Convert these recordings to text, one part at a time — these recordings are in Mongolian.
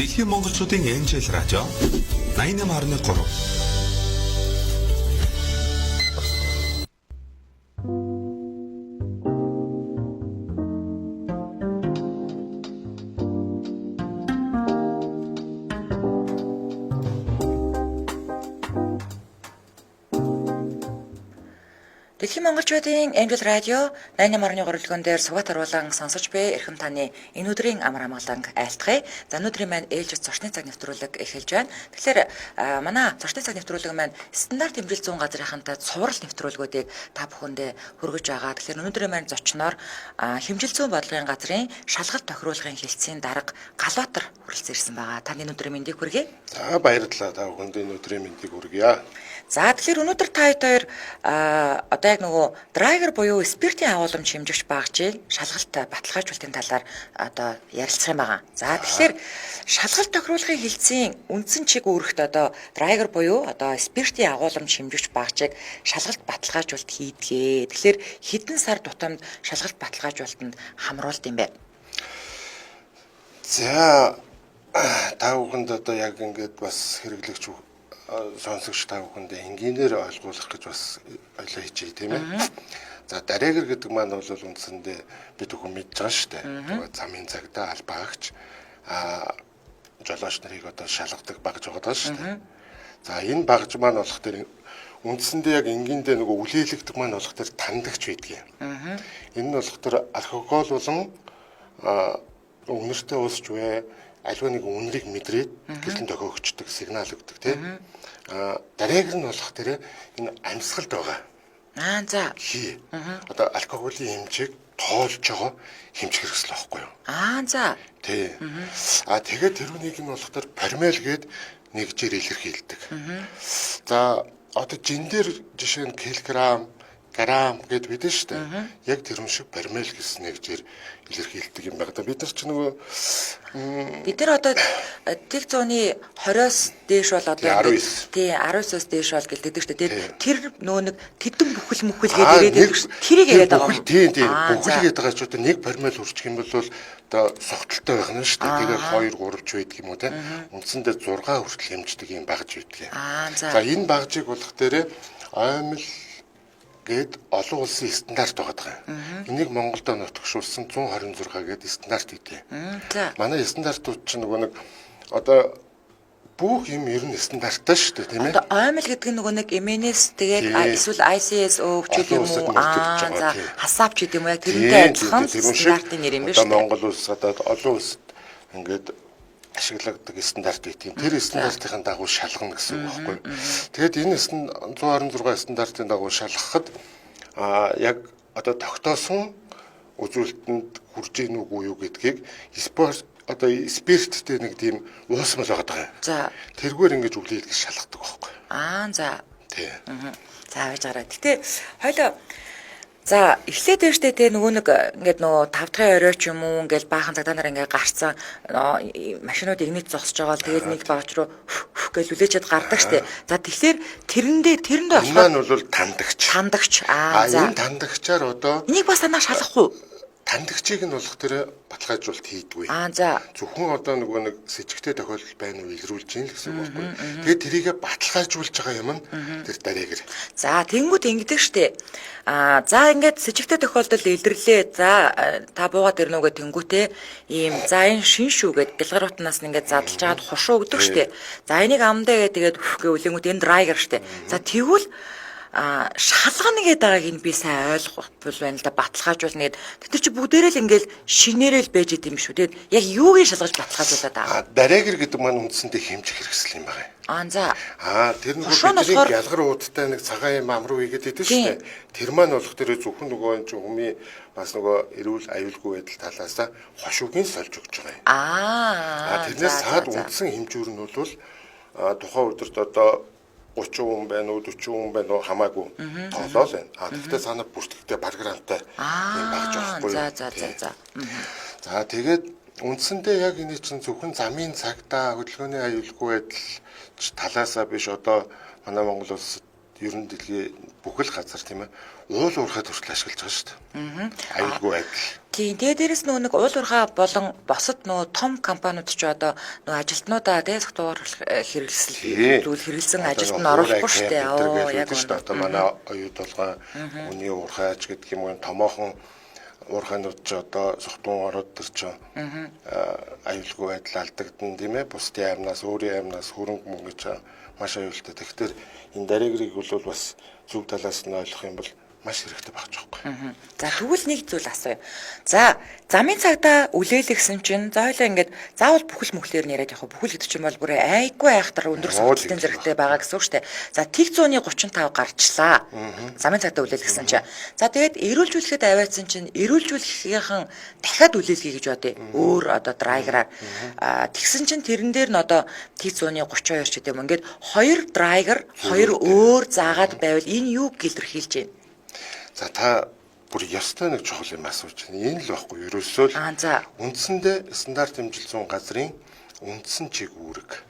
Дэлхийн монголчуудын NGL радио 88.3. Дэлхийн монголчуудын NGL радио 88.3 хөтөлбөрөн дээр сугат оруулан сонсож буй эрхэм таны энэ өдрийн амар амгаланг айлтгая. За өнөөдрийн маань ээлжид зочны цаг нэвтрүүлэг эхэлж байна. Тэгэхээр манай зочны цаг нэвтрүүлэг маань стандарт хэмжил 100 газрынхантай цуврал нэвтрүүлгүүдийг та бүхэндээ хүргэж байгаа. Тэгэхээр өнөөдрийн маань зочноор хэмжил 100 бодлогын газрын шалгалт тохируулгын хэлтсийн дарга Галбаатар хүрэлцэн ирсэн байгаа. Таны өнөөдрийн мэндийг хүргэе. За баярлалаа. Та бүхэнд энэ өдрийн мэндийг хүргье. За тэгэхээр өнөөдөр та хоёр одоо яг нөгөө драйвер буюу спиртийн агуулмж хэмжигч багжийг шалгалт баталгаажуулалтын талаар одоо ярилцах юм байгаа. За тэгэхээр шалгалт тохируулгын хэлтсийн үндсэн чиг үүрэгт одоо драйвер буюу одоо спиртийн агуулмж хэмжигч багжийг шалгалт баталгаажуулалт хийдгээ. Тэгэхээр хэдэн сар тутамд шалгалт баталгаажуулалтанд хамруулт юм бэ? За та бүхэнд одоо яг ингээд бас хэрэглэгч сонсогч та бүхэнд энгийнээр ойлгуулах гэж бас ойлоо хийчихье тийм ээ. За дараагэр гэдэг маань бол үндсэндээ бид бүхэн мэдж байгаа шүү дээ. Тэгээд замын цагдаа албаагч жолооч нарыг одоо шалгадаг багж байгаа шүү дээ. За энэ багж маань болох тэр үндсэндээ яг энгийндээ нөгөө үлээлэгдэг маань болох тэр тандагч байдгийг. Энэ нь болох тэр алкогол болон үнэртэй уусч вэ аливаа нэг үнэрийг мэдрээд гэлэн тохиогчдөг сигнал өгдөг тийм. Дараагэр нь болох тэр энэ амьсгалд байгаа. За. Одоо алкоголын хэмжээг тоолж байгаа хэмжих хэрэгсэл байхгүй юу? За. Тий. Тэгээд тэрүүнийг нь болох тэр промил гээд нэгжээр илэрхийлдэг. За одоо жин дээр жишээ нь килограмм грамм гэд бидэн шүү дээ. Яг тэр шиг промил гэсэн нэгжээр илэрхийлдэг юм байна. Бид нар ч нөгөө бид нар одоо тэг зууны 20-оос дээш бол одоо тий 19-оос дээш бол гэлдэг шүү дээ. Тэр нөө нэг тэдэн бүхэл мүхэл гээд ирээд тэрийг яриад байгаа юм. Тийм бүхэл гээд байгаа ч одоо нэг промил хүрчих юм бол одоо согтолтой байх нь шүү дээ. Тэгээд 2 3 ч байдаг юм уу те. Үндсэндээ 6 хүртэл хэмждэг юм багж байдаг. За энэ багжийг болох дээрээ аймал гээд олон улсын стандарт байгаа. Энийг Монголд нотгшуулсан 126 гээд стандарт үүтэй. Манай стандартууд чинь нөгөө нэг одоо бүх юм ер нь стандарттай шүү дээ, тийм ээ. Одоо аймал гэдэг нь нөгөө нэг MNS тэгээд эсвэл ICSO ч гэдэг юм уу. За хасаав ч гэдэг юм уу. Яг тэрнтэй адилхан стандартын нэр юм байна шүү дээ. Монгол улс одоо олон улсад ингээд ашиглагддаг стандарт гэдэг. Тэр стандартын дагуу шалгана гэсэн үг байхгүй. Тэгээд энэ 126 стандартын дагуу шалгахад яг одоо тогтоосон үзүүлэлтэнд хүрж ийн үгүй юу гэдгийг спирттэй нэг тийм уусмал байгаа. За тэргээр ингэж үлээлгэж шалгадаг байхгүй. За. Тий. За байж гараа. Гэтэ хойлоо за эхлээд дээр штэ те нөгөө нэг ингээд нөгөө 5 дахь орой ч юм уу ингээд баахан цагдаа нар ингээд гарцсан машинууд игнит зогсож байгаа л тэгээд нэг багч руу гэж үлээчээд гардаг штэ. За тэгэхээр тэрэндээ болохоор энэ бол тандагч. За энэ тандагчаар одоо энийг бас танаа шалгах уу? Тандагчийг нь болох тэр баталгаажуулалт хийдгүй. За. Зөвхөн одоо нөгөө нэг сэжигтэй тохиолдол байна уу илрүүлж ийн л гэсэн үг байхгүй. Тэгээд тэрийг баталгаажуулж байгаа юм нь тэр дараагэр. За тэнгууд ингэдэг штэ. За ингээд сэжигтэй тохиолдол илэрлээ. За та буугаад ирнүүгээ тэнгүүтээ ийм за энэ шин шүү гэд гэлгарутнаас нь ингээд задлж агаад хошуу өгдөг штэ. За энийг амдаа тэгээд үлэнгүүт энэ драйгер штэ. За тэгвэл шалгана гэдэг байгааг нь би сайн ойлгохгүй байна л да баталгаажуулна гэд. Тэр чи бүгдээрээ л ингээл шинээрэл байж идэм шүү. Тэгээд яг юуг шалгаж баталгаажуулаад байгаа. Дараагэр гэдэг маань үндсэндээ хэмжих хэрэгсэл юм байна. За. Тэр нөгөө бидний ялгар уудтай нэг цагаан юм амруу игээд идэв шүү дээ. Тэр маань болох тэр зөвхөн нөгөө хүмүүний бас нөгөө эрүүл аюулгүй байдал талаасаа хошуугийн сольж өгч байгаа юм. Тэрнээс цаад үндсэн хэмжүүр нь бол тухайн өдөрт одоо 30 хүн байна уу 40 хүн байна уу хамаагүй тоолоо л байна. Тэгэхдээ санаа бүртгэгдээ програмтай юм багж байхгүй. За. За тэгээд үндсэндээ яг энэ чинь зөвхөн замын цагдаа хөдөлгөөний аюулгүй байдал талаасаа биш одоо манай Монгол улсад ер нь дэлхийн бүхэл газар тийм ээ уул уурхайд хүртэл ашиглаж байгаа шүү дээ. Аюулгүй байдал. Тийм. Тэгээ дээрэс нөгөө нэг уул уурхай болон босод нөгөө том компаниуд ч одоо нөгөө ажилтнуудаа тий согтуугаар хэрэглэсэн ажилд нь оруулахгүй шүү дээ. Яг шүү дээ. Одоо манай оюут толгой үний уурхайч гэдэг юм уу томоохон уурхайнууд ч одоо согтуун ороод төр ч аюулгүй байдал алдагдана тийм ээ. Бусдын аймнаас өөрийн аймнаас хөрөнгө мөнгө ч маш аюултай. Тэгэхээр энэ даригрыг бол бас зөв талаас нь ойлгох юм бол маш хэрэгтэй багч байхгүй. За тэгвэл нэг зүйл асууя. За замын цагдаа үлээлгсэн чинь за хоёлаа ингээд заавал бүхэл мөхлөөр нь яриад явах. Бүхэл гэдэг чинь бол бүр айгүй айхтар өндөр сургалтын зэрэгтэй байгаа гэсэн үг шүү дээ. За тэг 135 гарчлаа. Замын цагдаа үлээлгсэн чинь. За тэгээд эрүүлжүүлэхэд аваадсан чинь эрүүлжүүлэхийнхэн дахиад үлээлгэе гэж бодъё. Өөр одоо драйвераар тэгсэн чинь тэрэн дээр нь одоо тэг 132 ч гэдэг юм. Ингээд хоёр драйвер хоёр өөр заагаад байвал энэ юу гэлэрхийлж байна? За та бүр ёстой нэг чухал юм асууж байна. Энэ л байхгүй ерөөсөө л үндсэндээ стандарт хэмжилсэн газрын үндсэн чигүүрэг.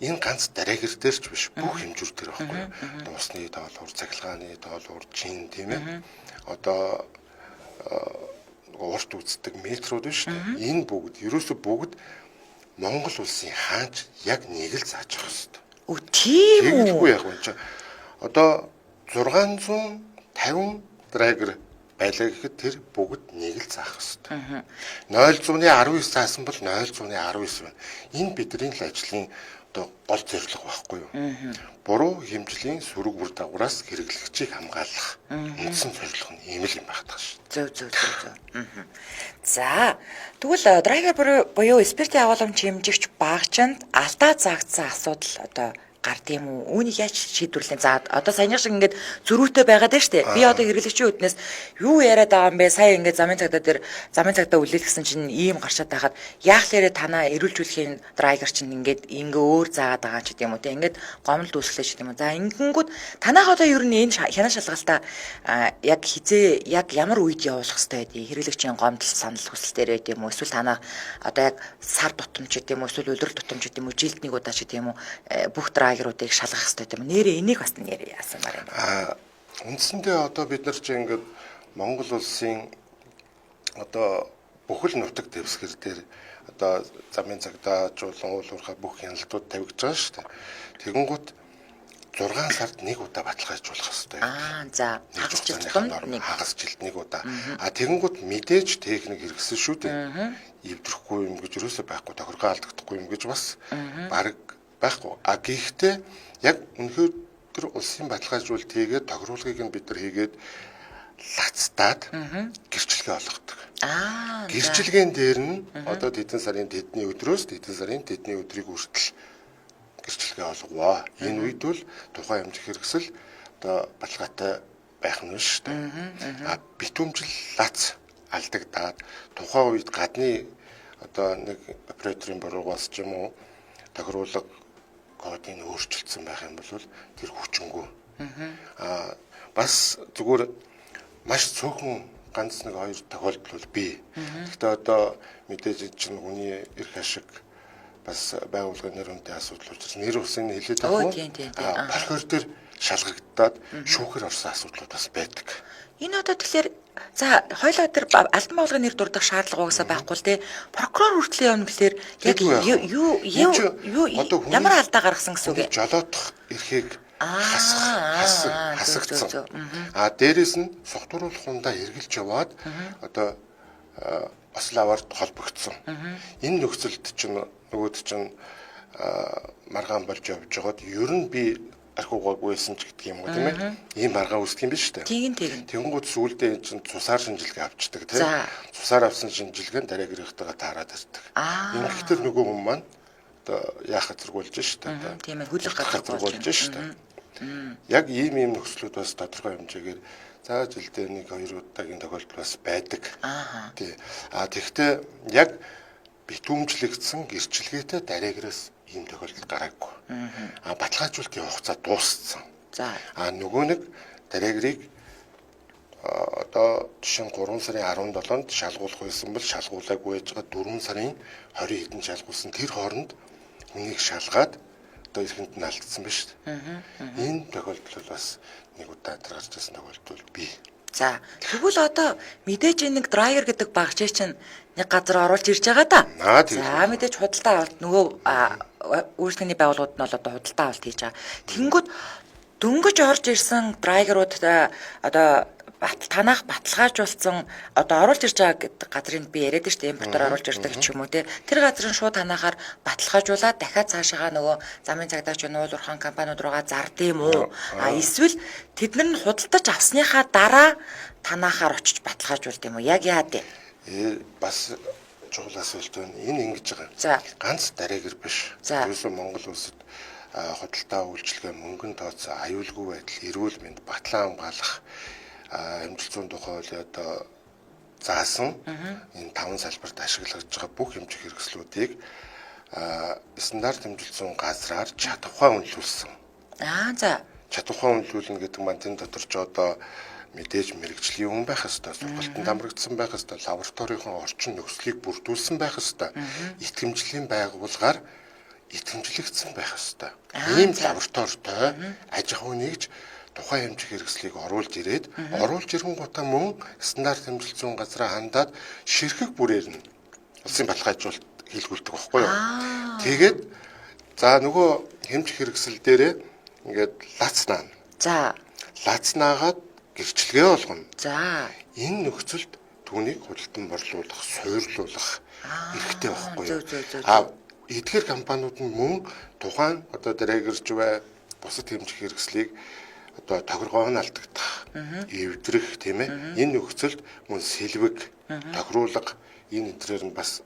Энэ ганц дараагэр дээр ч биш бүх хэмжүүр дээр байхгүй. Одоо усны доолуур, цахилгааны доолуур, жин тийм ээ. Одоо урт үздэг метрод биш үү? Энэ бүгд ерөөсөө бүгд Монгол улсын хаанч яг нэг л зааж авах хэрэгтэй. Үгүй тийм үү? Тэгэхгүй яг энэ чинь одоо 650 драйвер байлаа гэхэд тэр бүгд нэг л заах хэрэгтэй. 0.19 заасан бол 0.19 байна. Энэ бидний л ажлын одоо гол зорилго байхгүй юу? Буруу хэмжлийн сөрөг бүр дагавраас хэрэглэгчийг хамгаалах үндсэн зорилго нь ийм л юм байх таа шүү. Зөв. За тэгвэл драйвер буюу спиртийн агуулгын хэмжигч багчанд алдаа заагдсан асуудал одоо гард юм уу? Үүнийг яаж шийдвэрлэн? За одоо саяны шиг ингээд зөрүүтэй байгаад байна шүү дээ. Би одоо хэрэглэгчийн үднээс юу яриад байгаа юм бэ? Сая ингээд замын цагдаа үлээлгсэн чинь ийм гарчаад байхад яахлаарэ танаа эрүүлжүүлэхийн драйвер чинь ингээд өөр заагаад байгаа ч гэдэг юм уу те. Ингээд гомдол үүсгэлээ ч гэдэг юм уу. За ингэнгүүт танах одоо ер нь энэ хянаа шалгалтаа яг хизээ яг ямар үед явуулах хэрэгтэй байдгийг хэрэглэгчийн гомдол санал хүсэл дээр байд юм уу? Эсвэл танаа одоо яг сар тутамч гэдэг юм уу? Эсвэл өдөр тутамч гэдэг юм уу? Жилд нэг удаа ч гэдэг юм уу? Бүх драйверуудыг шалгах хэрэгтэй юм. Нэрээ энийг бас нэр яасамаар байна. Үндсэндээ одоо бид нар чинь ингээд Монгол улсын одоо бүхэл нутаг дэвсгэр дээр одоо замын цагдаа, жуулан уул уурхай бүх хяналтууд тавигдж байгаа шүү дээ. Тэгэнгүүт 6 сард нэг удаа баталгаажуулах хэрэгтэй. За хагас жилд нэг удаа. Тэгэнгүүт мэдээж техник хэрэгсэн шүү дээ. Эвдрэхгүй юм гэж юусоо байхгүй, тохиргоо алдагдахгүй юм гэж бас баг байхгүй. Гэхдээ яг үнэхээр тэр улсын баталгаажуулалт хийгээд тохируулгыг нь бид нар хийгээд лацтаад гэрчлэгээ олгодог. Гэрчлэгээн дээр нь одоо тэдэн сарын тэдний өдрөөс тэдэн сарын тэдний өдрийг хүртэл гэрчлэгээ олговоо. Энэ үед бол тухайн хэмжих хэрэгсэл одоо баталгаатай байх нь шүү дээ. Битүүмжил лац алдагдаад тухайн үед гадны одоо нэг операторын буруугаас ч юм уу тохируулга кодыг өөрчилсөн байх юм бол тэр хүчингү. Бас зүгээр маш цөөхөн ганц нэг хоёр тохиолдол бол бий. Гэхдээ одоо мэдээж чинь хүний эрх ашиг бас байгууллагын нэр хүндийн асуудал учраас нэр усын хэлээд байгаа юм. Болохоор тэр шалгагдаад шүүхэр орсон асуудлууд бас байдаг. Энэ одоо тэгэхээр за хоёлаа тэр албан байгууллагын нэр дурдах шаардлага угаасаа байхгүй л те. Прокурор хүртэл явна гэхээр яг юу ямар алдаа гаргасан гэсэн үг вэ? Жолоодох эрхийг хасагдсан. Дээрээс нь согтууруулах хундаа эргэлж яваад одоо ославаар холбогдсон. Энэ нөхцөлд чинь нөгөөд чинь маргаан болж явж байгаад ер нь би архиугаагүйсэн ч гэдэг юм уу тийм ээ. Ийм маргаан үүсдэг юм биш үү? Тэгэнгүүт сүүлдээ энэ чинь цусаар шинжилгээ авчдаг тийм. Цусаар авсан шинжилгээ нь дараагийнхтайгаа таарад ирдэг. Ингэхдээ нөгөө хүмүүс маань одоо яах зэрэгүүлж шүү дээ. Тийм ээ, хөлөг газаргуулж шүү дээ. Яг ийм нөхцлүүд бас тодорхой хэмжээгээр за жилдээ 1-2 удаагийн тохиолдол бас байдаг. Тий. Тэгэхдээ яг битүүмжлэгдсэн гэрчлэгээтэй дарааграас ийм тохиолдол гараагүй. Баталгаажуулалтын хугацаа дууссан. Нөгөө нэг дараагрыг одоо жишээ нь 3 сарын 17-нд шалгуулах байсан бол шалгуулаагүй байж байгаа 4 сарын 20 хэдэн шалгуулсан тэр хооронд хүнийг шалгаад одоо ихэнд нь алдсан ба шүү дээ. Энэ тохиолдол бас нэг удаа гарч ирсэн тохиолдол бий. За тэгвэл одоо мэдээж нэг драйер гэдэг багжээ чинь нэг газар оруулж ирж байгаа да. За мэдээж худалдаа авалт нөгөө үйлчлэгний байгууллагууд нь бол одоо худалдаа авалт хийж байгаа. Тэнгүүд дөнгөж орж ирсэн драйерууд одоо танах баталгаажуулсан одоо оруулж ирж байгаа гэдэг газрыг би яриад шүү дээ, импортоор оруулж ирдэг ч юм уу те. Тэр газрын шууд танахаар баталгаажуулаад дахиад цаашаага нөгөө замын цагдаач уул уурхаан компаниуд руугаа зардыг юм уу? Эсвэл тэд нар нь худалдаж авсныхаа дараа танахаар очиж баталгаажуулд юм уу? Яг яад вэ? Бас чухал асуулт байна. Энэ ингэж байгаа. За. Ганц дараагэр биш. Ерөөсөө Монгол улсад худалдаа үйлчилгээ мөнгөн тооцоо, аюулгүй байдал, эрүүл мэнд, батлан хамгаалах амжилтын тухай одоо заасан энэ 5 салбарт ашиглаж байгаа бүх хэмжээ хэрэгслүүдийг стандарт хэмжилсэн газраар чадвараа үнэлүүлсэн. За. Чадвараа үнэлүүлнэ гэдэг маань энэ дотор ч одоо мэдээж мэрэгжлийн хүн байх ёстой, сургалтанд амрагдсан байх ёстой, лабораторийн орчин нөхцөлийг бүрдүүлсэн байх ёстой. Итгэмжлэлийн байгууллагаар итгэмжлэгдсэн байх ёстой. Ийм лабораторитой аж ахуй нэгж тухайн хэмжээ хэрэгслийг оруулж ирээд оруулж ирэн гутаа мөн стандарт хэмжилсэн газраа хандаад ширхэг бүрээр нь улсын баталгаажуулалт хийлгүүлдэг байхгүй юу. Тэгээд за нөгөө хэмжээ хэрэгсэл дээрээ ингээд лацнаа. За. Лацнаагаад гэрчлэгээ болгоно. За. Энэ нөхцөлд түүнийг худалдан борлуулах, суйрлуулах эрхтэй байхгүй юу. Эдгээр компаниуд нь мөн тухайн одоо драйгерч бай бусад хэмжээ хэрэгслийг одоо тохиргоон алдагдах, эвдрэх тийм ээ. Энэ нөхцөлд мөн сэлвэг, тохируулга энэ энтрээр нь бас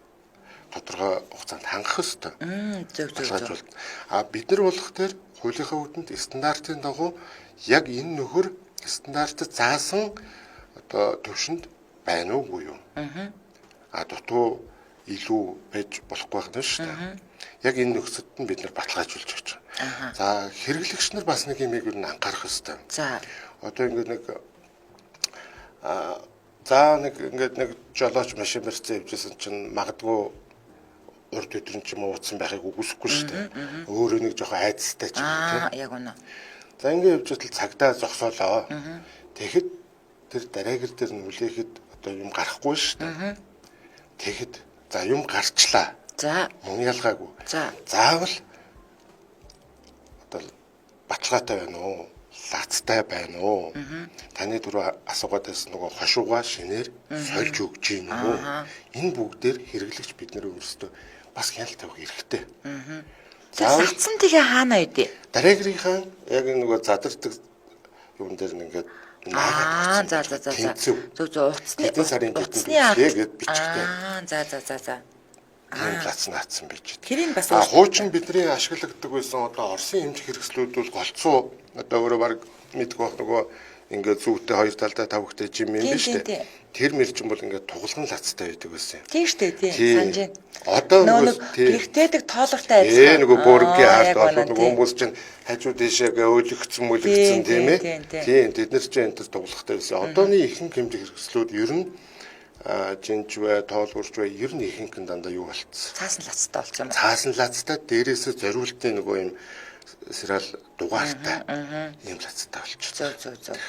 тодорхой хугацаанд хангах ёстой. Зөв. Бид нар болох дээр хуулийнхаа үдэнд стандартын дагуу яг энэ нөхөр стандартад заасан одоо төвшөнд байна уугүй юу? Дутуу илүү байж болохгүй байх нь шүү дээ. Яг энэ нөхцөлд нь бид нар баталгаажуулж өгч байгаа. За хэрэглэгч нар бас нэг юм ийм анхаарах ёстой. За. Одоо ингээд нэг жолооч машин барьцсан явжсэн чинь магадгүй урд өдрөн ч юм уу утсан байхыг үгүйсэхгүй шүү дээ. Өөрөө нэг жоохон айцтай ч юм уу тийм. Яг үнэ. За ингээд явж байтал цагдаа зогсоолоо. Тэгэхэд тэр дараагэр дээр нь үлээхэд одоо юм гарахгүй шүү дээ. Тэгэхэд за юм гарчлаа. За. Мөн ялгаагүй. За. Заавал одоо баталгаатай байна уу? Лацтай байна уу? Таны түрүү асуугаад байсан нөгөө хошуугаа шинээр сольж өгч гин үү? Энэ бүгдээр хэрэглэгч бид нэр өөрсдөө бас хяналт тавих хэрэгтэй. За лацсан тэгээ хаана үдээ? Дараагрынхаа яг нөгөө задардаг юун дээр ингээд За. Зөв уцсны сарын гэд бичгтэй. За. Тийм лацсан байж. Тэрийг бас хуучин бидний ашигладаг байсан одоо Оросын хэмжээ хэрэгслүүд бол голцоо одоо өөрөө баг мэдгүй байх нөгөө ингээд зүйтэй хоёр талдаа тавхтай жим юм биш үү? Тэр мэрчин бол ингээд тугалган лацтай байдаг байсан юм. Тийм шүү дээ, санаж байна. Одоо нөгөө гэртээдэг тоолортой адилхан. Нөгөө бүргийн хард болоод нөгөө хүмүүс чинь хажуу дэшээгээ өөлөгцсөн тийм ээ. Тийм тэд нар чинь энэ тугалгатай байсан. Одооны ихэнх хэмжээ хэрэгслүүд ер нь жинж бай, тоолгорч бай ер нь ихэнх нь дандаа юу болцсон. Цаасан лацтай болсон юм. Цаасан лацтай дээрээсээ зориултын нөгөө юм сэрэл дугаартай юм лацтай болчихсон. Зөв.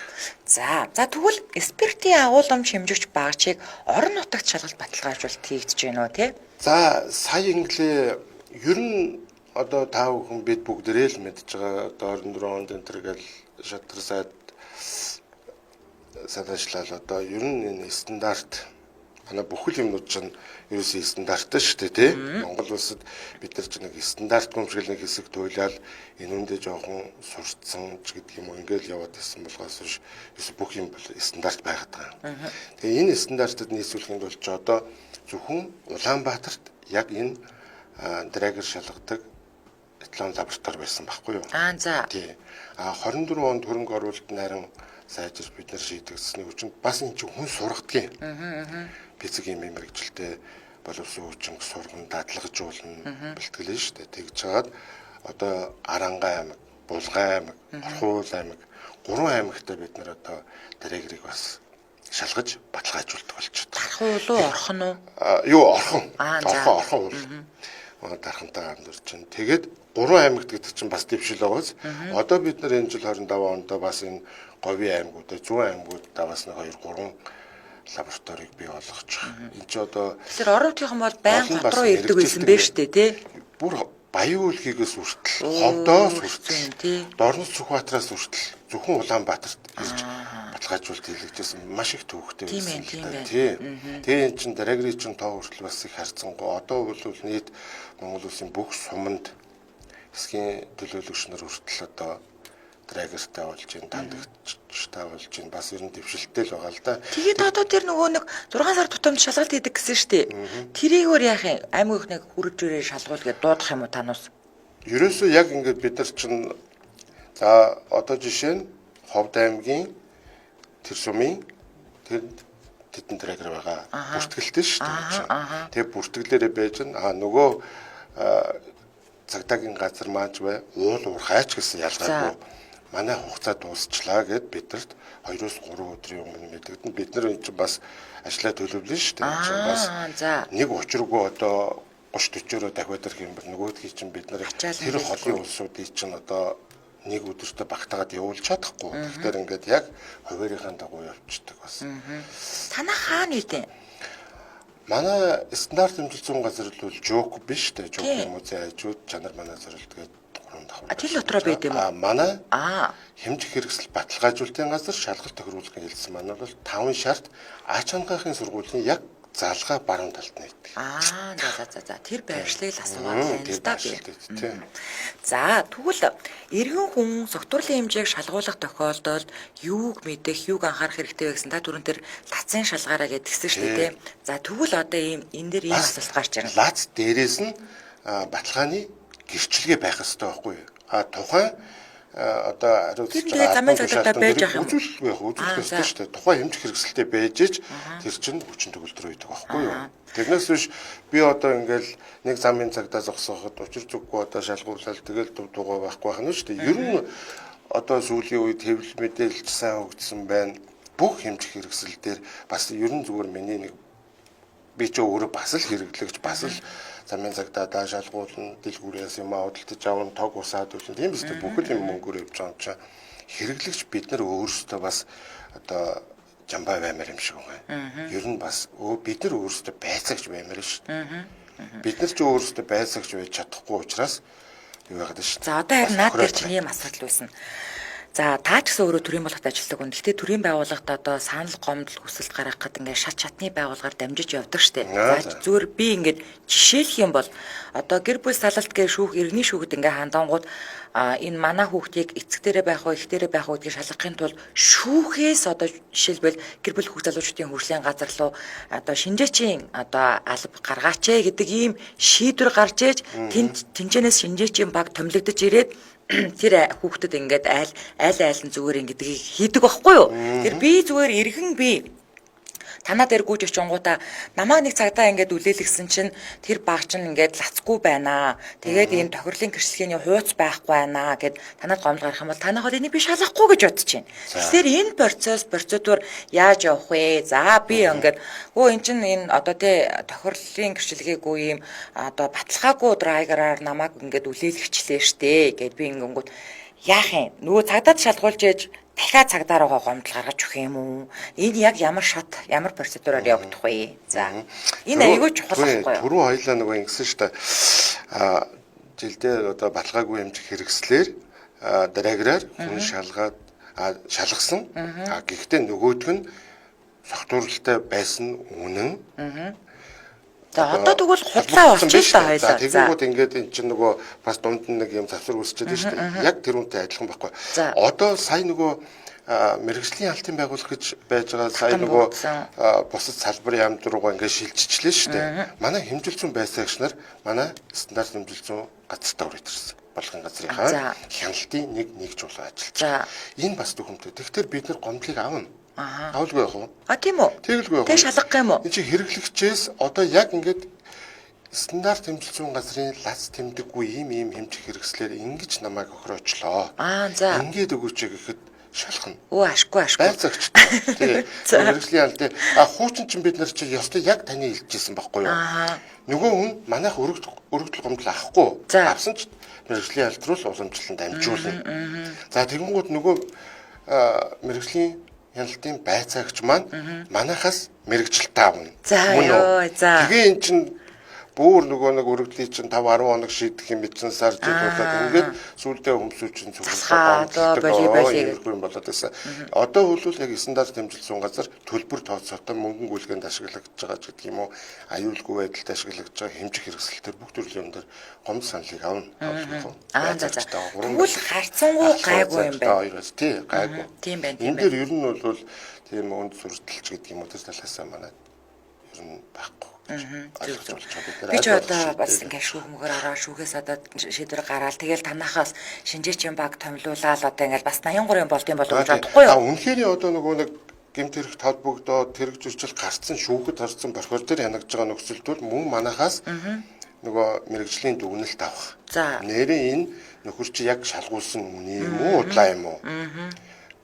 За тэгвэл спиртийн агуулгам шимжигч багчийг орон нутагт шалгалт баталгаажуулалт хийгдэж байна уу тий? За сая инглээ ер нь одоо та бүхэн бид бүгдээрээ л мэдж байгаа одоо 24 онд энэ төр гэл шатар сайд санаачлал одоо ер нь энэ стандарт манай бүхэл юмнууд чинь ерөөсөө стандарттай шүү дээ тий. Монгол улсад бид нар ч нэг стандарт гомшил нэг хэсэг туйлаад энэ үндэ жоохон сурцсан ч гэдэг юм уу ингээл яваад байсан болохоос биш бүх юм бол стандарт байгаад байгаа. Тэгээ энэ стандартад нийцүүлэхэд бол ч одоо зөвхөн Улаанбаатарт яг энэ драйгер шалгадаг эталон лаборатори байсан байхгүй юу? За. Тий. 24 онд хөрөнгө оруулалт нарийн сайжирч бид нар шийдэгдсэний хүчин бас энэ чинь хүн сургадгийн. Бицэг юм мэрэгжилтэй боловсон хүчин сурган дадлагжуулна бэлтгэлэн шүү дээ. Тэгж чагаад одоо Арангай аймаг, Булгай аймаг, Орхуул аймаг, 3 аймагтай бид нар одоо драйгерийг бас шалгаж баталгаажуулдаг болчиход. Архуул уу, Орхон уу? Юу Орхон. Орхон уул. дархантайгаар амьдарч байна. Тэгээд 3 аймагт гэдэг чинь бас дэвшил байгаас. Одоо бид нар энэ жил 25 онд бас энэ говийн аймагуудад, зүүн аймагуудад бас 2 3 лабораторийг бий болгож байгаа. Энд ч одоо Тэгэхээр орвотынхан бол байнга хот руу ирдэг байсан бэ штэ тий. Бүр Баян өлгийгээс хүртэл, Ховдоос хүртэл, Дорнос Сүхбаатараас хүртэл зөвхөн Улаанбаатарт ирж баталгаажуулалт хийлгэжсэн маш их төвөгтэй байсан л да. Тий. Тэгээ эн чин Драгрийн чин тоо хүртэл бас их харьцангуй. Одоо бол нийт Монгол улсын бүх суманд хэсгийн төлөөлөгч нар хүртэл одоо Драгертай болж ин тандагчтай болж ин бас ер нь дэвшилттэй л байгаа л да. Тэгээд одоо тэр нөгөө нэг 6 сар тутамд шалгалт хийдэг гэсэн штэ. Тэрийгөр яах юм? Аймаг их нэг хүрэж өрөө шалгуул гэж дуудах юм уу танаас? Ерөөсөө яг ингээд бид нар чинь за одоо жишээ нь Ховд аймгийн тэр сумын тэр тедэн Драгер байгаа. Бүртгэлтэй шүү дээ. Тэгээ бүртгэлээрээ байж нөгөө цагдаагийн газар мааж бай уул уурхайч гэсэн ялгаагүй манай хугацаа дуусчлаа гэд бидэрт 2-3 өдрийн өмнө мэдэгдэн бид нар энэ чинь бас ажиллаа төлөвлөн шүү дээ. Энэ чинь бас нэг учиргүй одоо 30-40-ороо дахиад ирэх юм бол нөгөөдгий чинь бид нар тэр холын улсуудыг чинь одоо нэг өдөртөө багтаагаад явуулж чадахгүй. Тэгэхээр ингээд яг хуваарийнхаа дагуу явчихдаг бас. Танаа хаана нэгдэ? Манай стандарт хэмжүүлсэн газар бол жок биш дээ. Жок музей ажууд чанар манай зорилтгээд 3 давхар. Тэр дотроо байд юм уу? Манай хэмжих хэрэгсэл баталгаажуулалтын газар шалгалт тохируулгын хэлсэн манай бол 5 шарт ач хамгаалахын сургуулийн яг залгаа баруун талд нэгдэг. За. Тэр байршлыг л асуугаад байна л да би. За тэгвэл иргэн хүн согтуурлын хэмжээг шалгуулах тохиолдолд юуг мэдэх, юуг анхаарах хэрэгтэй вэ гэсэн та түрүүн тэр лацын шалгаараа гэдгсэн шүү дээ. За тэгвэл одоо энэ дээр ийм асуулт гарч ирнэ. Лац дээрээс нь баталгааны гэрчлэгээ байх хэрэгтэй байхгүй юу? Тухайн одоо хариуцж байгаа замын цагтаа байж ах юм. Үзүүлэх ёстой шүү дээ. Тухайн хэмжих хэрэгсэлтэй байж ич тэр чинь хүчин төгөлдөр үйдэг байхгүй юу? Тэрнээс биш би одоо ингээл нэг замын цагтаа зогсооход учир зүггүй одоо шалгуулаад тэгэл дугаа байхгүй байх нь шүү дээ. Ер нь одоо сүүлийн үед хэвлэл мэдээлэл сайн хөгжсөн байна. Бүх хэмжих хэрэгсэл дээр бас ер нь зүгээр миний нэг би ч өөрөө бас л хэрэглэгч бас л замын цагтаа даа шалгуулна, дэлгүүрээс юм аудалтаж авна, тог усаад үлэн. Тийм биз дээ бүхэл юм мөнгөөр явж байгаа юм чинь хэрэглэгч бид нар өөрсдөө бас одоо жамбай баймаар юм шиг байгаа. Ер нь бас бид нар өөрсдөө байцаагч баймаар шүү дээ. Бид нар ч өөрсдөө байцаагч байж чадахгүй учраас юу яагаад шүү дээ. За одоо харин наад дээр чинь ийм асуудал үүснэ. За та ч гэсэн өөрөө төрийн байгууллагад ажилладаг хүн. Гэхдээ төрийн байгууллагад одоо санал гомдол хүсэлт гаргахад ингээд шат чатны байгууллагаар дамжиж явдаг штеп. За зүгээр би ингээд жишээлх юм бол одоо гэр бүл салалт гээ иргэний шүүхэд ингээд хандангууд энэ манай хүүхдийг эцэг дээрээ байх уу, их дээрээ байх уу гэдгийг шалгахын тулд шүүхээс одоо жишээлбэл гэр бүл хүүхд залуучдын хөгжлийн газар руу одоо шинжээчийн одоо алба гаргаач гэдэг ийм шийдвэр гарч ээж тэнцэнээс шинжээчийн баг томилогдож ирээд тэр хүүхдэд ингээд айл нь зүгээр ингэдгийг хийдэг байхгүй юу? Тэр би зүгээр иргэн би танаа дээр гүйж очингуудаа намаа нэг цагдаа ингээд үлээлгсэн чинь тэр баг чинь ингээд лацгүй байна. Тэгээд энэ тохирлын гэрчлэгээний хууц байхгүй байна гэд танад гомдол гарах юм бол танайхад энийг би шалгахгүй гэж бодож байна. Тэгэхээр энэ процедур яаж явах вэ? За би ингээд эн чинь энэ одоо тий тохирлын гэрчлэгээгүй юм одоо баталгаагүй драйвераар намайг ингээд үлээлгчлээ штэ гэд би ингэнгүүт яах юм? Нөгөө цагдаад шалгуулж яж дахиад цагдаараа гомдол гаргаж өгөх юм уу? Энэ яг ямар шат, ямар процедураар явагдах вэ? За. Энэ айгүй чухал байхгүй юу? Түрүү хоёлаа нөгөө ингэсэн шүү дээ. Жилдээ одоо баталгаагүй хэмжих хэрэгслэр драгераар хүн шалгаад шалгасан. Гэхдээ нөгөөдг нь согтуурлалтай байсан үнэн. За одоо тэгвэл худлаа болчих та хоёлаа. Тэгэнгүүт ингээд эн чинь нөгөө бас дунд нэг юм завсар үүсчихэд байна шүү дээ. Яг тэр үнтэй адилхан байхгүй. Одоо сая нөгөө мэрэгжлийн алтын байгууллага гэж байж байгаа сая нөгөө бусад салбарын яамд руугаа ингээд шилжчихлээ шүү дээ. Манай хэмжилсэн байцаагч нар манай стандарт хэмжилсэн газартаа үргэлжлүүлсэн. Болгон газрынхаа хяналтын нэг жуулаа ажиллаж. Энэ бас төхөмтэй. Тэгэхээр бид нар гомдлыг авна. Авалгүй яах вэ? Тийм үү? Тэгэлгүй яах вэ? Тэг шалгах юм уу? Энд чи хэрэглэгчээс одоо яг ингээд стандарт хэмжилсэн газрын лац тэмдэггүй ийм хэмжих хэрэгслэр ингэж намайг охироочлоо. За. Ингээд өгөөч гэхэд шалхна. Ашгүй. Байцаагч. Тий. Хэрэгслийн аль тий. Хуучин чинь бид нар чи ёстой яг таны хэлжсэн байхгүй юу? нөгөө хүн манайх өргөдөл гомдол авахгүй авсан ч мэрэгжлийн алт руу л уламжлан дамжуулна. За тэгэнгүүт нөгөө мэрэгжлийн хяналтын байцаагч маань манайхаас мэрэгжилтээ авна. Мөн үү? Тэгээ эн чинь бүр нөгөө нэг өргөдлийн чинь 5-10 хоног шийдэх юм бичсэн сар жил болоод ингээд сүүлдээ өмсөв чинь юм болоод байсан. Одоо бол яг стандарт хэмжилсэн газар төлбөр тооцоотой мөнгөн гүйлгээнд ашиглагдаж байгаа ч гэдэг юм уу, аюулгүй байдалд ашиглагдаж байгаа хэмжих хэрэгсэлтэр бүх төрлийн юм дээр гомд саналыг авна. Тэгвэл харцангуй гайгүй юм байна. Тий, гайгүй. Тийм байна. Энэ дээр ер нь бол тийм өнд сурталч гэдэг юм уу тэр талаасаа манай ер нь байхгүй. Би ч одоо бас ингээд шүүхмөөр ороо шүүхээс одоо шийдвэр гараад тэгэл танахаас шинжээчийн баг томилуулаад одоо ингээд бас 83 болд юм болов уу гэж бодохгүй юу? Үнэхээр одоо нөгөө нэг гэмт хэрэг толбогдоод тэрэг зөрчил гарцсан шүүхэд харсан прокурор дээр янагж байгаа нөхцөлд бол мөн манахаас нөгөө мэрэгжлийн дүгнэлт авах. Нэрээ энэ нөхөр чи яг шалгуулсан үний юм уу удлаа юм уу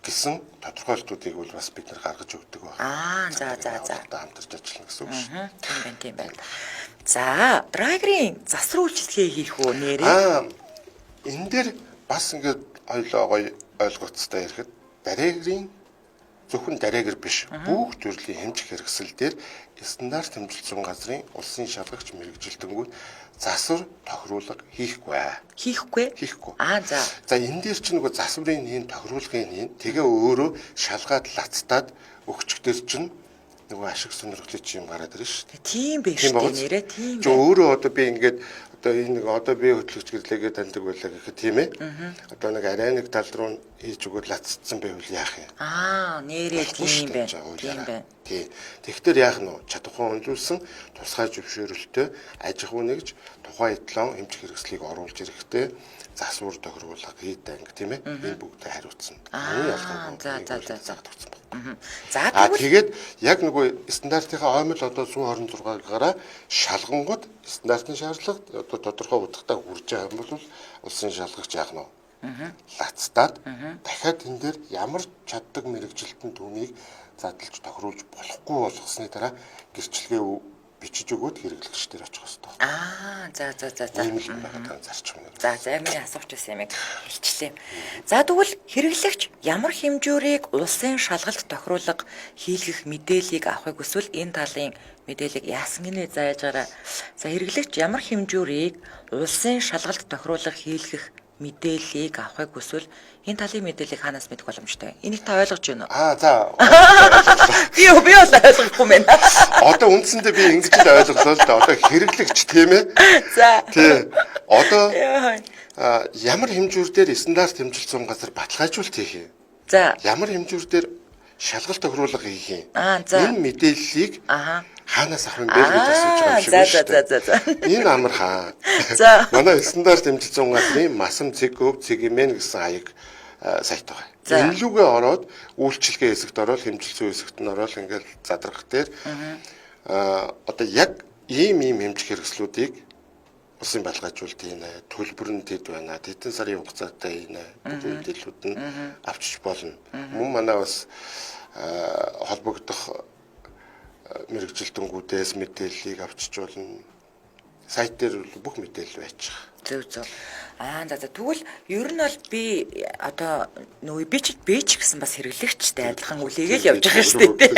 гэсэн тодорхойлтуудыг бол бас бид нар гаргаж өгдөг байна. За. Хамтарч ажиллана гэсэн үг шүү. Тийм байна. За, драйверийн засвар үйлчлэгээ хийх үү нэрээ? Энэ дээр бас ингээд ойлоо гоё ойлгоцтой ярихад драйверийн зөвхөн драйвер биш. Бүх төрлийн хэмжих хэрэгсэл дээр стандарт хэмжилсэн газрын улсын шалгагч мэрэгжилтэнгүүд засвар тохируулга хийхгүй. Хийхгүй. За энэ дээр чинь нөгөө засварын энэ тохируулгын тэгээ өөрөө шалгаад лацтаад өгчгдэр чинь нөгөө ашиг сонирхлын юм гараад ирнэ шүү дээ. Тийм биш үү нэрээ тийм. Өөрөө одоо би ингээд одоо энэ одоо би хөтлөгч гэрлээгээ таньдаг байлаа гэхэд тийм ээ. Одоо нэг арай нэг тал руу хийж өгөөд лацсан байвал яах юм? Нэрээ тийм байна. Тий. Тэгэхээр яах нь вэ? Чадвархан өнлүүлсэн тусгай зөвшөөрөлтөй аж ахуй нэгж тухайн этлон хэмжих хэрэгслийг оруулж ирэхдээ засвар тохируулга хийдэг анги тийм ээ. Энэ бүгдээ хариуцсан. Тэгээд яг нөгөө стандартынхаа оймол одоо 126-аараа шалгангууд стандартын шаардлага одоо тодорхой удаатай хүрж байгаа юм бол улсын шалгагч яах нь вэ? Лацтаад дахиад энэ дээр ямар чаддаг мэрэгжилтэн түүнийг задлж тохируулж болохгүй болгосны дараа гэрчлэгээ бичиж өгөөд хэрэглэгчдэр очих хэрэгтэй. За миний асууч байсан юм хэлчихлээ. За тэгвэл хэрэглэгч ямар хэмжүүрийг улсын шалгалт тохируулга хийлгэх мэдээллийг авахыг хүсвэл энэ талын мэдээллийг яасан гинэ зааж гараа. За хэрэглэгч ямар хэмжүүрийг улсын шалгалт тохируулга хийлгэх мэдээллийг авахыг хүсвэл энэ талын мэдээллийг хаанаас мэдэх боломжтой? Энийг та ойлгож байна уу? Би бол ойлгохгүй байна. Одоо үндсэндээ би ингэж л ойлголоо л да. Одоо хэрэглэгч тийм ээ. Тий. Одоо ямар хэмжүүр дээр стандарт хэмжилсэн газар баталгаажуулалт хийх юм? Ямар хэмжүүр дээр шалгалт тохируулга хийх юм? Энэ мэдээллийг хаанаас авах юм бэ гэж асууж байгаа юм шиг байна. Энэ амар хаа. Манай стандарт хэмжилсэн газрын масам цэгөв цэгэмэн гэсэн хаяг сайт байгаа. Энэ лүгээ ороод үйлчлэгээ хэсэгт ороод хэмжилсэн хэсэгт нь ороод ингээл задрах дээр одоо яг ийм хэмжих хэрэгслүүдийг улсын баталгаажуулалтийнэ, төлбөр нь тэд байна, тэдэн сарын хугацаатайийнэ, мэдээллүүд нь авчиж болно. Мөн манай бас холбогдох мэрэгжилтэнгүүдээс мэдээллийг авчиж болно. Сайт дээр бүх мэдээлэл байж байгаа. Зөв. Тэгвэл ер нь бол би одоо нөгөө би ч гэсэн бас хэрэглэгчтэй адилхан үлээгээл явж байгаа шүү дээ.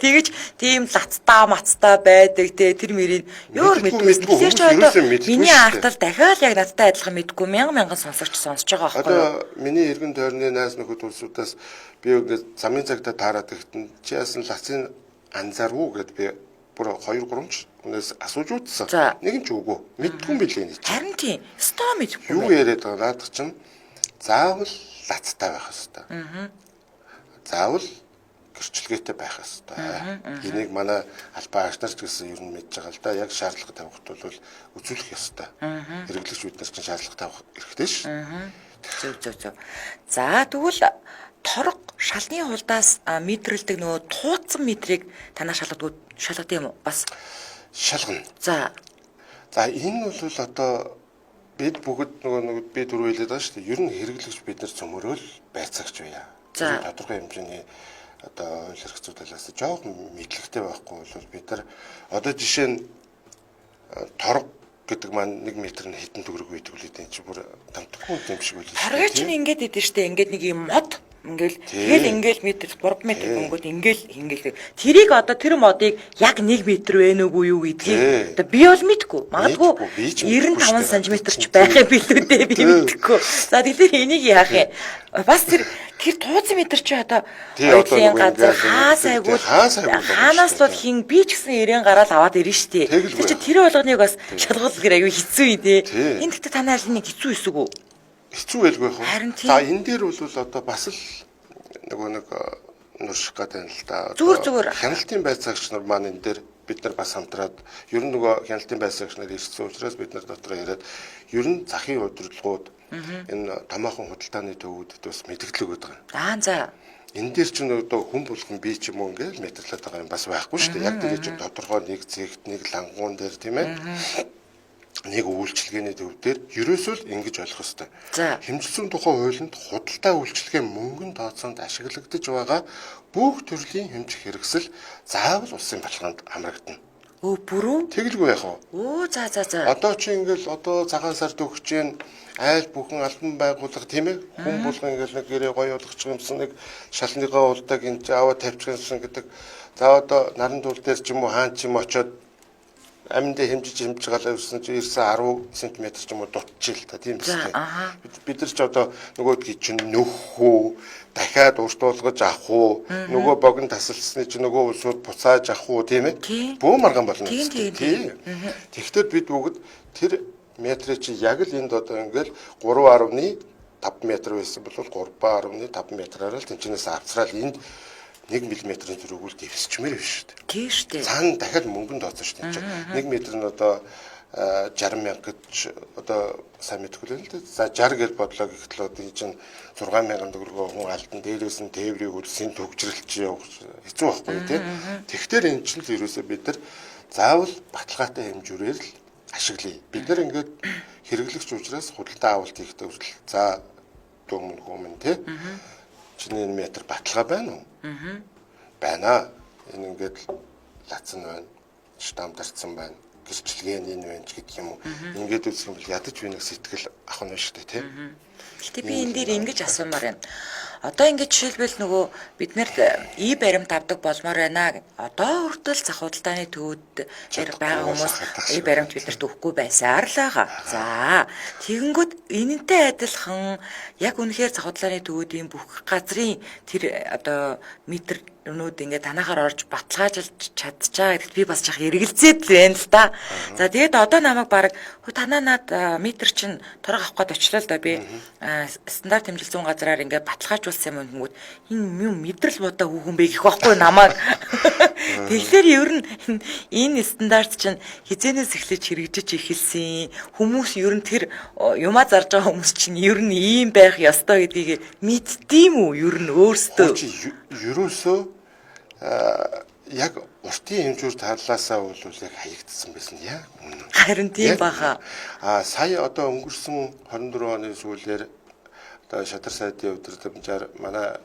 Тэгээд тийм лацтаа байдаг тэр мөрийг ёор мэдгүй. Тэгэхээр ч одоо миний артал дахиад яг надтай адилхан мэдгүй мянган сонсож байгаа байхгүй юу? Одоо миний эргэн тойрны найз нөхөд улсуудаас би ингээд замын цагтаа таарад ихтэн чи яасан лацын анзаарвуу гэд би бүр 2-3 ч хүнээс асууж үзсэн. Нэг нь ч үгүй. Мэдгүй юм билээ нэг. Харин тийм. Стоо мэдгүй. Юу яриад байгаа наадах чинь заавал лацтай байх хэвээр. Заавал гэрчлэгээтэй байх хэвээр. Энийг манай албан агч нар ч гэсэн ер нь мэдж байгаа л да. Яг шаардлага тавихт бол үзүүлэх ёстой. Хэрэглэгч биднээс ч шаардлага тавих хэрэгтэй ш. Зөв. За тэгвэл торг шалны хулдаас мэдрэлдэг нөгөө тууцсан мэдрийг танаа шалгадаг юм уу? Бас шалгана. За энэ бол одоо бид бүгд нөгөө би дөрөв хэлээд байгаа шүү дээ. Ер нь хэрэглэгч бид нар цөмөрөөл байцаагч байя. Тодорхой хэмжээний одоо ойл хэрэгцүү талаас жоохон мэдлэгтэй байхгүй бол бид нар одоо жишээ нь торг гэдэг маань 1 метр нь хэдэн төгрөг байдаг үлээ энэ чи бүр тамтахгүй юм шиг үлээ. Харгаа чинь ингээд идэв штэ ингээд нэг юм мод тэгэл ингээл метр 3 метр өнгөд ингээл тэрийг одоо тэр модыг яг 1 метр вэ нүгүү юу гэдгийг одоо би бол мэдгүй магадгүй 95 см ч байх юм билүү дээ би мэдгүй. За тэгэхээр энийг яах юм бас тэр тууц метр чи одоо ойлын газар хаанаас бол хин би ч гэсэн 90 гараад аваад ирнэ штэ. Тэр чи тэр болгоныг бас шалгуулах гэр аягүй хэцүү юм дээ. Энд гэхдээ танай аль нэг хэцүү эсэгүй үү? Хэцүү байлгүй хаа. За энэ дээр бол одоо бас л нэг нурших гэдэг юм л да. Зүгээр хяналтын байцаагч нар маань энэ дээр бид нар бас хамтраад ер нь нөгөө хяналтын байцаагч нар ирсэн учраас бид нар дотроо яриад ер нь захын удирдлагууд энэ томоохон худалдааны төвүүдэд бас мэдгдлэг өгöd байгаа. За. Энэ дээр ч одоо хүн болгон бий ч юм уу ингээл мэдэрлээд байгаа юм бас байхгүй шүү дээ. Яг тэр чинь тодорхой нэг зэгт нэг лангуун дээр тийм ээ. Нэг үйлчилгээний төв дээр ерөөсөө л ингэж ойлгох ёстой. Хэмжлэлийн тухай хуулинд худалдаа үйлчилгээ мөнгөн тооцоонд ашиглагдаж байгаа бүх төрлийн хэмжих хэрэгсэл заавал улсын баталгаанд хамрагдана. Бүрүү? Тэгэлгүй яах вэ? За. Одоо чи ингээл одоо цагаан сард өгч जैन айл бүхэн албан байгууллага тийм ээ хүн болгон ингээл нэг гэрээ гоё болгочих юмсан нэг шалныгаа улдаг энэ аваа тавьчихсан гэдэг. За одоо наран туул дээр ч юм уу хаан ч юм очоод аминдаа хэмжиж галаа ирсэн чи ирсэн 10 см ч юм уу дутчих л та тийм биз дээ. Бид нар ч одоо нөгөөдгий чинь нөхөө дахиад урт болгож авах уу нөгөө богино тасалсны чи нөгөө улсууд буцааж авах уу тийм ээ. Бөө маргаан болно. Тийм. Тэгэхдээ бид бүгд тэр метрээ чи яг л энд одоо ингээл 3.5 метр байсан бол 3.5 метраар л тэнцэнээс авцраал энд 1 мм-ийн зэрэгүүл дэвсчмээр биш шүү дээ. Тийм шүү дээ. Цаана дахиад мөнгөнд тооцсон шүү дээ. 1 метр нь одоо 60 мянга гэж одоо сайн мэдгүй л дээ. За 60 гэж бодлоо гэхтэл одоо энэ чинь 6,000 төгрөгөө хүн алдан дээрээс нь тээврийг үлсэн төгжрэлч явах хэцүү байхгүй тий. Тэгэхээр энэ чинь л ерөөсөө бид нар заавал баталгаатай хэмжүүрээр л ашиглая. Бид нар ингээд хэрэглэгч учраас худалдаа авалт хийхдээ хүртэл за дүүмэн хүмэн тий. Чиний метр баталгаа байна уу? Байна. Энэ ингээд лацсан байна. Штамдарсан байна. Гэрчлэгээний энэ байна ч гэдэг юм уу. Ингээд үзэх юм бол ядаж би нэг сэтгэл авах нь шүү дээ, тийм. Гэтэ би энэ дээр ингэж асуумаар байна. Одоо ингээд жишээлбэл нөгөө бид нэр баримт авдаг болмоор байна. Одоо хүртэл зах худалдааны төвөд байгаа хүмүүс баримт бидэрт өгөхгүй байсаар л байгаа. За тэгэнгүүт энэнтэй адилхан яг үнэхээр зах худалдааны төвүүдийн бүх газрын тэр одоо метр өнөөд ингээд танахаар орж баталгаажуулж чадчихаа гэдэгт би бас жах эргэлзээд байна л да. За тэгээд одоо намайг баг танаа над метр чинь торог авах гээд очлоо л да би стандарт хэмжил зүүн газраар ингээд баталгаажуулсан юм гингүүд энэ юм мэдрэл бодоо хүүхэн бэ гэх байхгүй намайг. Тэгэхээр ер нь энэ стандарт чинь хизэнээс эхлэж хэрэгжиж эхэлсэн. Хүмүүс ер нь тэр юмаа зарж байгаа хүмүүс чинь ер нь ийм байх ёстой гэдгийг мэддэм үү ер нь өөрсдөө. Ерөөсөө яг уртын хэмжүүр талаасаа бол яг хаягдсан байсан яа. Харин тийм баха. Сая одоо өнгөрсөн 24 оны сүүлээр одоо шадар сайдын удирдамжаар манай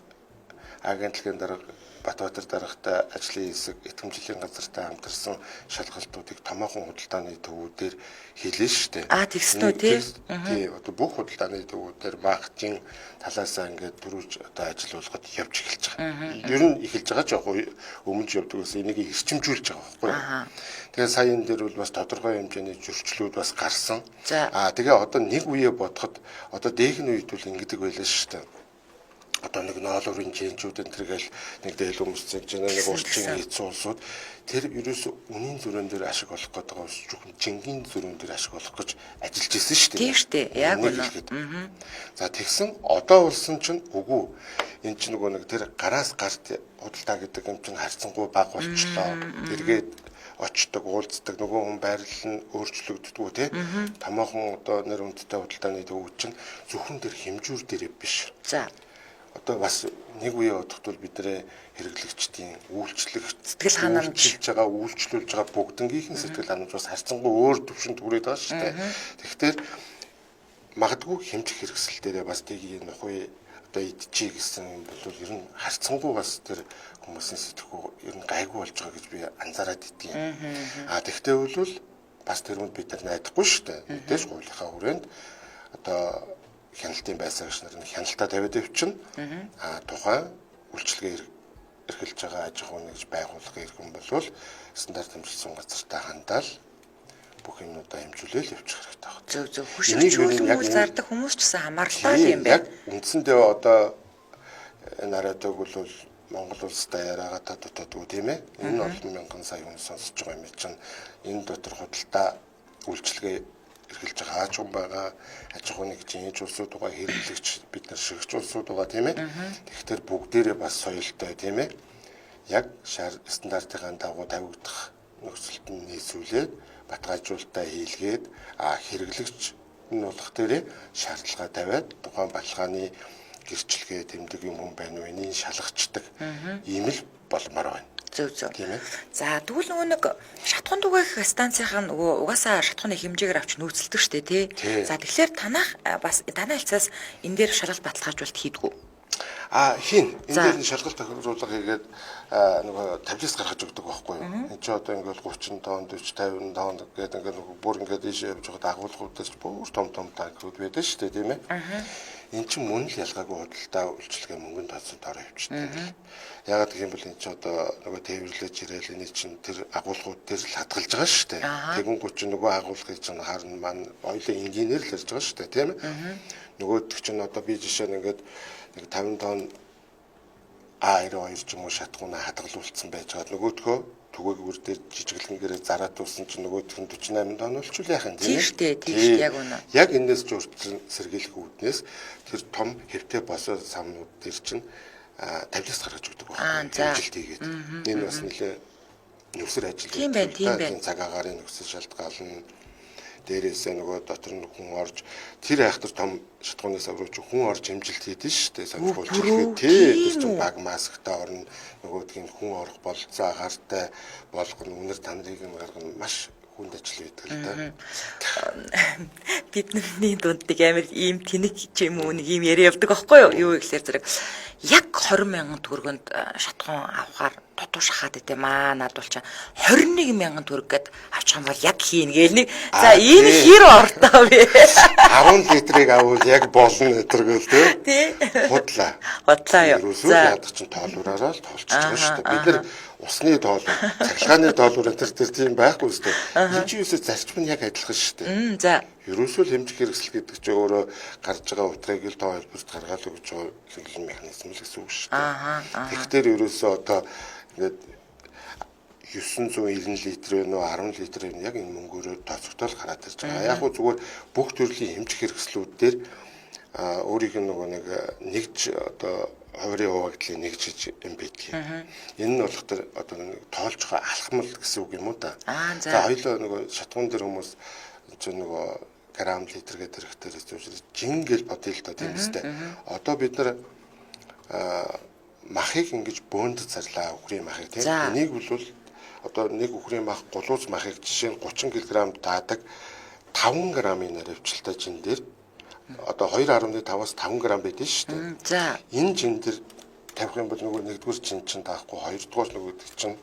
агентлагийн дарга Батбатар даргатай ажлын хэсэг итгэмжлэлийн газартай хамтарсан шалгалтуудыг томоохон худалдааны төвүүдээр хийлээ шүү дээ. Тэгсэн үү тий? Тий, одоо бүх худалдааны төвүүдээр маркетинг талаасаа ингээд дөрвж одоо ажил болгоод явж эхэлж байгаа. Ер нь эхэлж байгаа ч яг өмнө ч явдаг гэсэн энийг эрчимжүүлж байгаа байхгүй. Тэгээ сая энэ дээр бол бас тодорхой хэмжээний зөрчлүүд бас гарсан. Тэгээ одоо нэг үе бодоход одоо дээгний үед бол ингэдэг байлаа шүү дээ. Одоо нэг ноолорын чэнчүүд энэ төргээл нэг дээл хүмүүсцэн чинь нэг урчин хийцэн улсууд тэр ерөөсө үнийн зүрэн дээр ашиг олох гэдэг нь зөвхөн жингийн зүрэн дээр ашиг олох гэж ажиллаж исэн шүү дээ. Тийм шүү дээ. Яг үнэ. За тэгсэн одоо улсын чинь үгүй энэ чинь нөгөө нэг тэр гараас гарт худалдаа гэдэг юм чинь харьцангуй бага болчлоо. Тэргээд очдог, уулздаг нөгөө хүн байрлал нь өөрчлөгддөг тий. Томоохон одоо нэр хүндтэй худалдааны төвүүд чинь зөвхөн тэр хэмжүүр дээрээ биш. За одоо бас нэг үе бодоход бол бидний хэрэглэгчдийн үйлчлэх сэтгэл ханамж байгаа үйлчлүүлж байгаа бүгднгийнх нь сэтгэл ханамж бас харьцангуй өөр төвшөнд хүрээд байгаа шүү дээ. Тэгэхээр магадгүй хэмжих хэрэгсэл дээрээ бас тийг нухуй одоо идчихье гэсэн юм бол ер нь харцсангуугаас тэр хүмүүсийн сэтгэхүй ер нь гайгүй болж байгаа гэж би анзаараад идтiin. Тэгтээ бол бас тэрүүнд бид нар найдахгүй шүү дээ. Мэдээж гуулийнхаа хүрээнд одоо хяналтын байсаагч нар нь хяналтаа тавиад өвчин тухайн үйлчлэгээ эрхэлж байгаа аж ахуйн нэгж байгууллага иргэн болвол стандарт хэмжүүлсэн газартаа хандаал бүх юмудаа хэмжүүлэл явуучих хэрэгтэй байна. Зөв хөшөөрчүүлбэл зардаг хүмүүс ч гэсэн хамаарлаа юм байна. Яг үндсэндээ одоо энэ арадаг бол Монгол улстай яриагаа дутагдгүй тийм ээ. Энэ олон мянган сая хүн сонсож байгаа юм чинь энэ дотор худалдаа үйлчлэгээ эрхэлж байгаа аж ахуйн байгаа аж ахуйн нэгжийн ээж улсууд байгаа хэрэглэгч бид нар шигч улсууд байгаа тийм ээ. Тэгэхээр бүгдээрээ бас соёлтой тийм ээ. Яг стандартын дагуу тавигдах нөхцөлд нь нийцүүлээд баталгаажуулалтаа хийлгээд хэрэглэгч нь болох дээрээ шаардлага тавиад тухайн баталгааны гэрчлэгээ тэмдэг юм байна уу энийг шалгацдаг ийм л болмоор байна. Зөв. За тэгвэл нөгөө нэг шатхуун түгээх станцийнх нь нөгөө угаасаа шатхууны хэмжээгээр авч нөөцлөдөг штэ тий. За тэгэхээр танах бас танай хэлцээс энэ дээр шалгалт баталгаажуулалт хийдгүү. Хийн. Энэ дээр нь шалгалт тохируулга хийгээд нөгөө таблиц гаргаж өгдөг байхгүй юу? Энд чи одоо ингээл 30 тонн, 40, 50 тонн гэдэг ингээд бүр ингээд ийш явж байгаа дагуулгууд дээр бүр том танкрууд байдаг шүү дээ, тийм ээ. Энд чинь мөн л ялгаагүй худалдаа үйлчлэгээ мөнгөнд тооцоод ороо явчихдаг. Ягаад гэх юм бол энэ чи одоо нөгөө тээвэрлэж ирээл энэ чинь тэр агуулгууд дээр л хадгалж байгаа шүү дээ. Тэгэнгүүт чинь нөгөө агуулгыг чинь харна маань ойлоо инженеэр л ярьж байгаа шүү дээ, тийм ээ. Нөгөөдөг чинь одоо би жишээ нь ингээд нэг 50 тонн А92 ч юм уу шатгуунаа хадгалуулсан байж байгаа. Нөгөөдхөө түгээгүүр дээр жижиглэнгээрээ зараад дуусан чинь нөгөөх нь 48 тонн болчихвол яах юм тийм ээ. Тийм яг үнэ. Яг энэс ч урьдчилан сэргийлэх үүднээс тэр том хэвтэй босоо самнууд дээр чинь тавилаас гаргаж өгдөг байна. Хэмжилт хийгээд. Энэ бас нэлээ нөхсөр ажил. Тийм байна. Цаг агарын нөхсөр шалтгаална. Дээрээсээ нөгөө дотор нь хүн орж тэр айхтар том шатгууны саврууч хүн орж хэмжилт хийдэж штэ сонирхолж ирэхэд тэр чинь баг масктай орно нөгөөдгийн хүн орох болцоо агаартай болгоно үнэр танрыг нь гаргана маш хүнд ажил байдаг л да. Бидний дунд нэг амар ийм тэнэг ч юм уу нэг ийм яриа явдаг аахгүй юу гэхээр зэрэг яг 20,000 төгрөгөнд шатгуун авахаар дутуу шахаад идэв маа над бол чаа 21,000 төгрөг гэд авчих юм бол яг хийн гээл нэг за энэ хэр ортоо вэ 10 литрийг аввал яг болно өдргөл тий худлаа юу за ядах чинь тоолуураараа л тоолчихж байгаа шүү дээ бид нар усны тоолуур цахилгааны тоолуур энэ төр тийм байхгүй шүү дээ хэмжээсээ зарчим нь яг адилхан шүү дээ за ерөөсөө хэмжих хэрэгсэл гэдэг чинь өөрөө гарч байгаа утрыг л тоо хэлбэрт гаргаад өгч байгаа хэвлэл механизм л гэсэн үг шүү дээ тэгэхээр ерөөсөө одоо ингээд 990 литр вэ нөө 10 литр вэ яг энэ мөнгөөрөө тооцогдол гараад ирж байгаа. Яг уу зүгээр бүх төрлийн хэмжих хэрэгслүүд дээр өөрийг нэгж одоо хувийн хуваагдлыг нэгжиж юм бидгийг. Энэ нь болохоор одоо тоолж байгаа алхмал гэсэн үг юм уу та. За хоёулаа шатгуун дээр хүмүүс чинь грамм литр гэдэг хэрэгтэр жингэл бодъё л та тийм үстэй. Одоо бид нар махыг ингэж бөөнд зарлаа үхрийн махыг тийм. Энийг бол одоо нэг үхрийн мах гулууз махыг жишээ нь 30 кг таадаг 5 грамын наривчлалтай жин дээр одоо 2.5-аас 5 грамм байдэн шүү дээ. За энэ жин дээр тавих юм бол нэгдүгээр жин чинь таахгүй хоёрдугаар нөгөөдөг чинь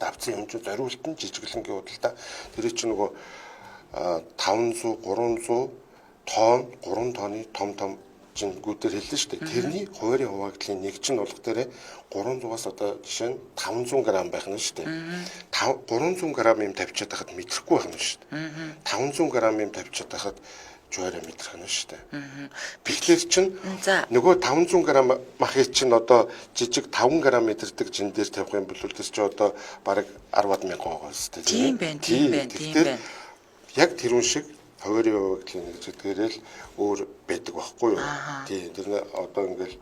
давцсан хэмжээ зориулт нь жижиглэнгийн худалдаа тэр чинь 500 300 тонн 3 тонны том жингүүдээр хэллээ шүү дээ. Тэрний хувийн хуваагдлын нэг чинь болох дээрээ 300-аас одоо жишээ нь 500 г байх нь шүү дээ. 300 г юм тавьчихад байхад мэдрэхгүй байх нь шүү дээ. 500 г юм тавьчихад байхад жуураа мэдрэх нь шүү дээ. Тэгэхээр чинь нөгөө 500 г махыг чинь одоо жижиг 5 г мэдэрдэг жин дээр тавих юм бол тэр чинь одоо бараг 10,000 байгаа шүү дээ. Тийм байна. Яг тэрүүн шиг хувийн хуваагдлын нэгждгээрэл өөр байдаг байхгүй юу? Тийм тэр одоо ингээл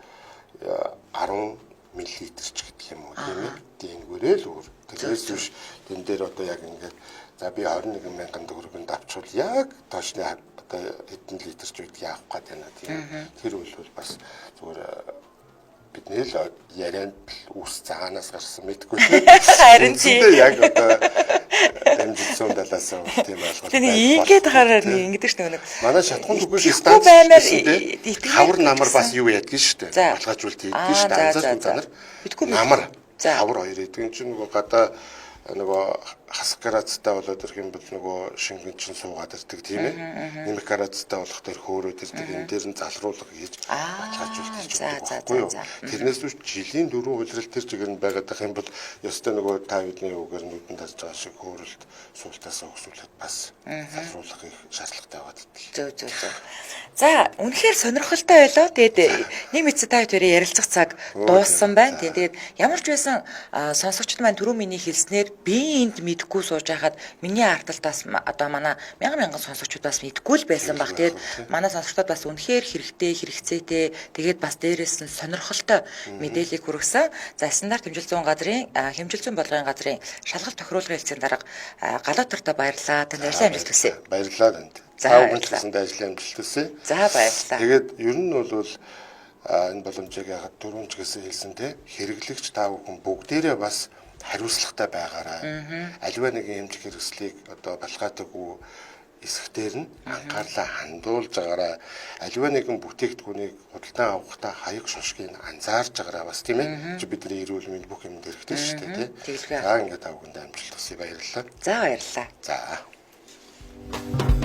10 мл ч гэдэг юм уу тийм ээ. Дийнгүүрээ л өөр. Тэрээс биш тэн дээр одоо яг ингээд за би 21,000 төгрөгөнд авчвал яг тоочны одоо хэдэн литр ч үүдгийг авах гээд байна тийм. Тэр бол бас зүгээр бидний л ярианд үс цаанаас гарсан мэдгүй. Харин тийм яг одоо амжилтсан далаасаа тийм ойлголт. Тэгээ ингээд хараад ингэдэг шүү нэг. Манай шатхуун түгээс Итгэхгүй станц баймаар итгэдэг. Хавар намар бас юу яддаг шүү дээ. Баталгаажуулт идэв шүү дээ. Анзаарч үзэнэр. Намар. Хавар хоёр идэг. Энэ чинь нөгөө гадаа нөгөө хасах гарацтай болоод ирэх юм бол нөгөө шингэн чин суугаад ирдэг тийм ээ. Нэмэх гарацтай болох төр хөөрөөд ирдэг. Энэ дээр нь залруулга хийж баталгаажуулт хийж байгаа. Тэрнээс үүш жилийн 4 улирал тэр чигээр нь байгаад байх юм бол ёстой нөгөө та бидний үгээр нүдэн тарж байгаа шиг хөөрөлт суултаасаа өсвөлөд бас залруулга их шаардлагатай байдаг. Зөө. За үнэхээр сонирхолтой байлаа. Тэгээд нэг мэт та хоёрын ярилцах цаг дууссан байна. Тэгээд ямар ч байсан сонсогчд маань түрүү миний хэлснээр би энд мэдгүй сууж байхад миний ардталтаас одоо манай мянган сонсогчд бас мэдгүй л байсан баг. Тэгээд манай сонсогчдод бас үнэхээр хэрэгтэй хэрэгцээтэй тэгээд бас дээрээс нь сонирхолтой мэдээллийг хүргэсэн. За стандарт хэмжил зүйн газрын хэмжил зүйн болгоны газрын шалгалт тохируулгын хэлцээний дарга галуутортой баярлалаа. Танд баярлалаа амжилт хүсье. Баярлалаа танд. Та бүхэнд ч ажлын амжилт хүсье. За баярлалаа. Тэгээд ер нь бол энэ боломжийг ягаад дөрвөн ч гэсэн хэлсэн те хэрэглэгч та бүхэн бүгдээрээ бас хариуцлагатай байгаарай. Аливаа нэгэн хэмжих хэрэгслийг одоо баталгаатайгүй эсхтэр нь анхаарлаа хандуулж байгаарай. Аливаа нэгэн бүтээгдэхүүнийг худалдан авахдаа хаяг шошгийг анзаарж байгаарай бас тийм ээ. Чи бидний эрүүл мэнд бүх юмд хэрэгтэй шүү дээ тий. За ингээд та бүхэнд амжилт хүсье баярлалаа. За баярлалаа. За.